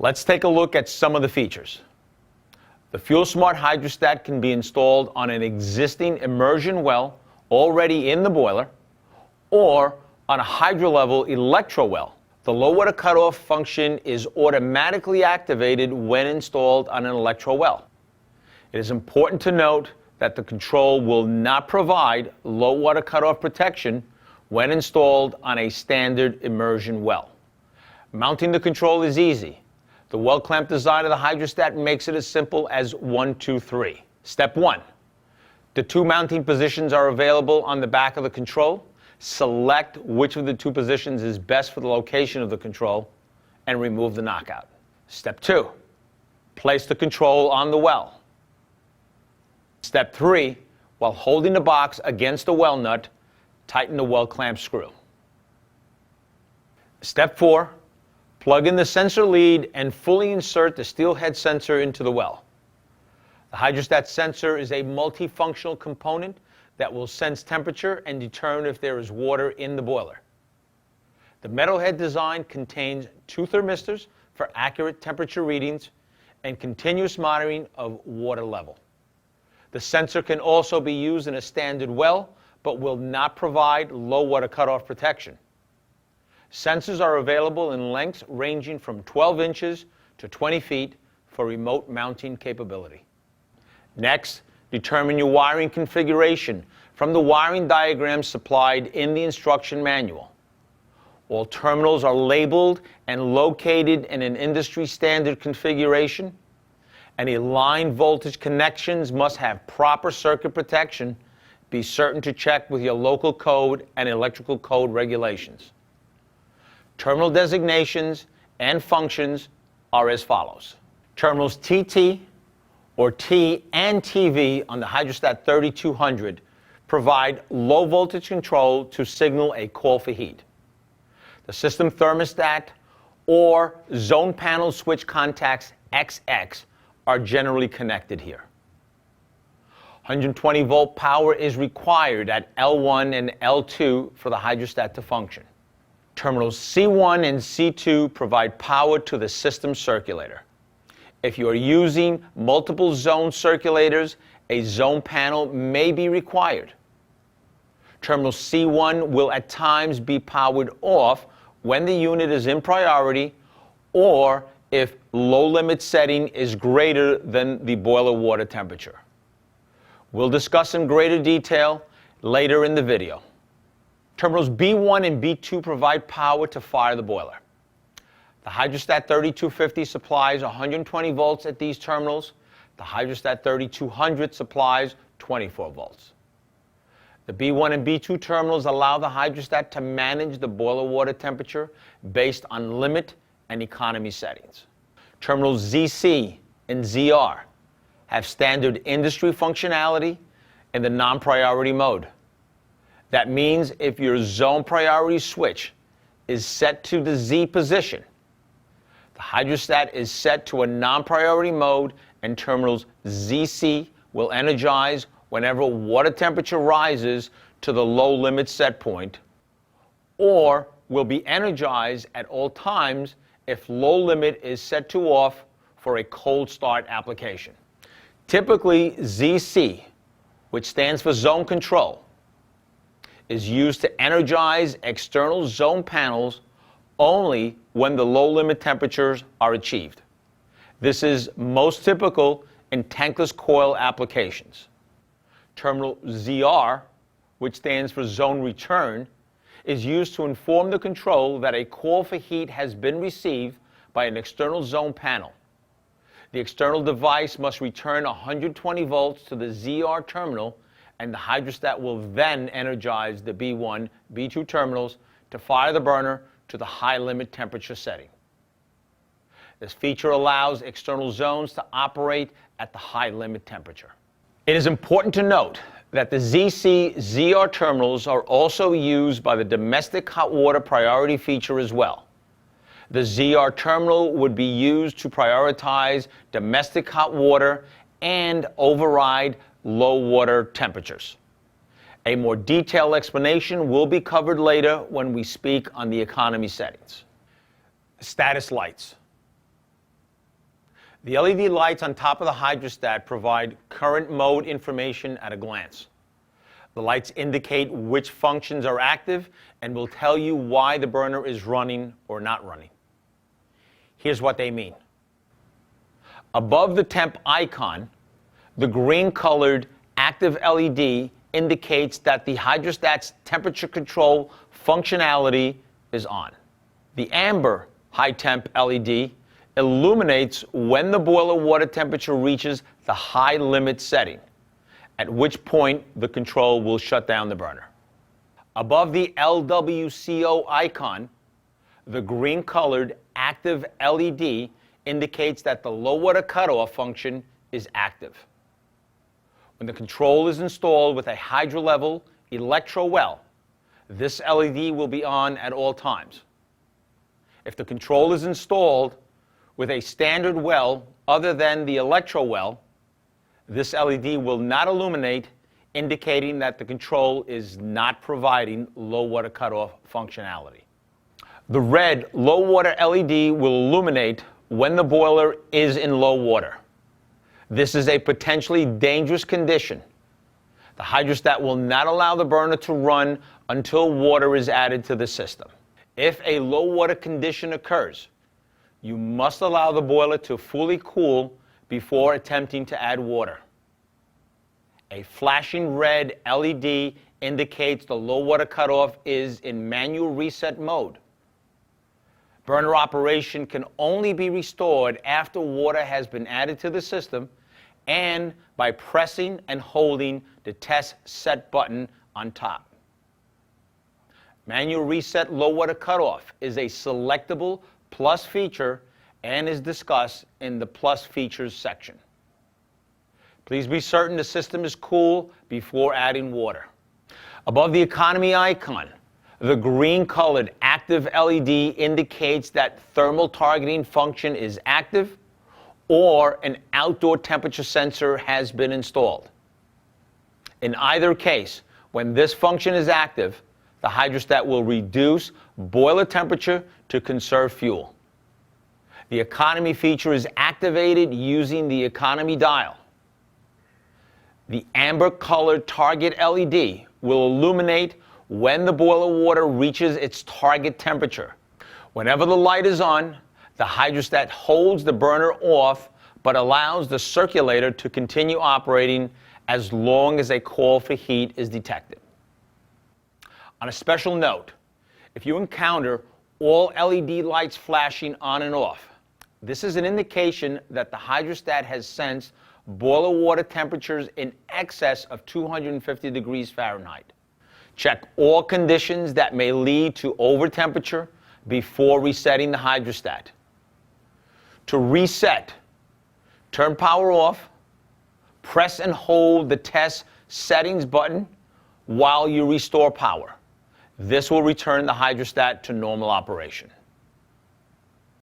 Let's take a look at some of the features. The FuelSmart HydroStat can be installed on an existing immersion well already in the boiler or on a hydro-level electro well. The low water cutoff function is automatically activated when installed on an electro well. It is important to note that the control will not provide low water cutoff protection when installed on a standard immersion well. Mounting the control is easy. The well clamp design of the HydroStat makes it as simple as 1, 2, 3. Step 1. The 2 mounting positions are available on the back of the control. Select which of the 2 positions is best for the location of the control and remove the knockout. Step 2. Place the control on the well. Step 3. While holding the box against the well nut, tighten the well clamp screw. Step 4. Plug in the sensor lead and fully insert the steel head sensor into the well. The HydroStat sensor is a multifunctional component that will sense temperature and determine if there is water in the boiler. The metal head design contains 2 thermistors for accurate temperature readings and continuous monitoring of water level. The sensor can also be used in a standard well, but will not provide low water cutoff protection. Sensors are available in lengths ranging from 12 inches to 20 feet for remote mounting capability. Next, determine your wiring configuration from the wiring diagram supplied in the instruction manual. All terminals are labeled and located in an industry standard configuration. Any line voltage connections must have proper circuit protection. Be certain to check with your local code and electrical code regulations. Terminal designations and functions are as follows. Terminals TT or T and TV on the HydroStat 3200 provide low voltage control to signal a call for heat. The system thermostat or zone panel switch contacts XX are generally connected here. 120 volt power is required at L1 and L2 for the HydroStat to function. Terminals C1 and C2 provide power to the system circulator. If you are using multiple zone circulators, a zone panel may be required. Terminal C1 will at times be powered off when the unit is in priority or if low limit setting is greater than the boiler water temperature. We'll discuss in greater detail later in the video. Terminals B1 and B2 provide power to fire the boiler. The HydroStat 3250 supplies 120 volts at these terminals. The HydroStat 3200 supplies 24 volts. The B1 and B2 terminals allow the HydroStat to manage the boiler water temperature based on limit and economy settings. Terminals ZC and ZR have standard industry functionality in the non-priority mode. That means if your zone priority switch is set to the Z position, the HydroStat is set to a non-priority mode and terminals ZC will energize whenever water temperature rises to the low limit set point, or will be energized at all times if low limit is set to off for a cold start application. Typically, ZC, which stands for zone control, is used to energize external zone panels only when the low limit temperatures are achieved. This is most typical in tankless coil applications. Terminal ZR, which stands for zone return, is used to inform the control that a call for heat has been received by an external zone panel. The external device must return 120 volts to the ZR terminal, and the HydroStat will then energize the B1, B2 terminals to fire the burner to the high limit temperature setting. This feature allows external zones to operate at the high limit temperature. It is important to note that the ZC-ZR terminals are also used by the domestic hot water priority feature as well. The ZR terminal would be used to prioritize domestic hot water and override low water temperatures. A more detailed explanation will be covered later when we speak on the economy settings. Status lights. The LED lights on top of the HydroStat provide current mode information at a glance. The lights indicate which functions are active and will tell you why the burner is running or not running. Here's what they mean. Above the temp icon, the green-colored active LED indicates that the HydroStat's temperature control functionality is on. The amber high temp LED illuminates when the boiler water temperature reaches the high limit setting, at which point the control will shut down the burner. Above the LWCO icon, the green-colored active LED indicates that the low water cutoff function is active. When the control is installed with a hydro-level electro well, this LED will be on at all times. If the control is installed with a standard well other than the electro well, this LED will not illuminate, indicating that the control is not providing low water cutoff functionality. The red low water LED will illuminate when the boiler is in low water. This is a potentially dangerous condition. The HydroStat will not allow the burner to run until water is added to the system. If a low water condition occurs, you must allow the boiler to fully cool before attempting to add water. A flashing red LED indicates the low water cutoff is in manual reset mode. Burner operation can only be restored after water has been added to the system and by pressing and holding the test set button on top. Manual reset low water cutoff is a selectable plus feature and is discussed in the plus features section. Please be certain the system is cool before adding water. Above the economy icon, the green-colored active LED indicates that thermal targeting function is active or an outdoor temperature sensor has been installed. In either case, when this function is active, the HydroStat will reduce boiler temperature to conserve fuel. The economy feature is activated using the economy dial. The amber-colored target LED will illuminate when the boiler water reaches its target temperature. Whenever the light is on, the HydroStat holds the burner off but allows the circulator to continue operating as long as a call for heat is detected. On a special note, if you encounter all LED lights flashing on and off, this is an indication that the HydroStat has sensed boiler water temperatures in excess of 250 degrees Fahrenheit. Check all conditions that may lead to overtemperature before resetting the HydroStat. To reset, turn power off, press and hold the test settings button while you restore power. This will return the HydroStat to normal operation.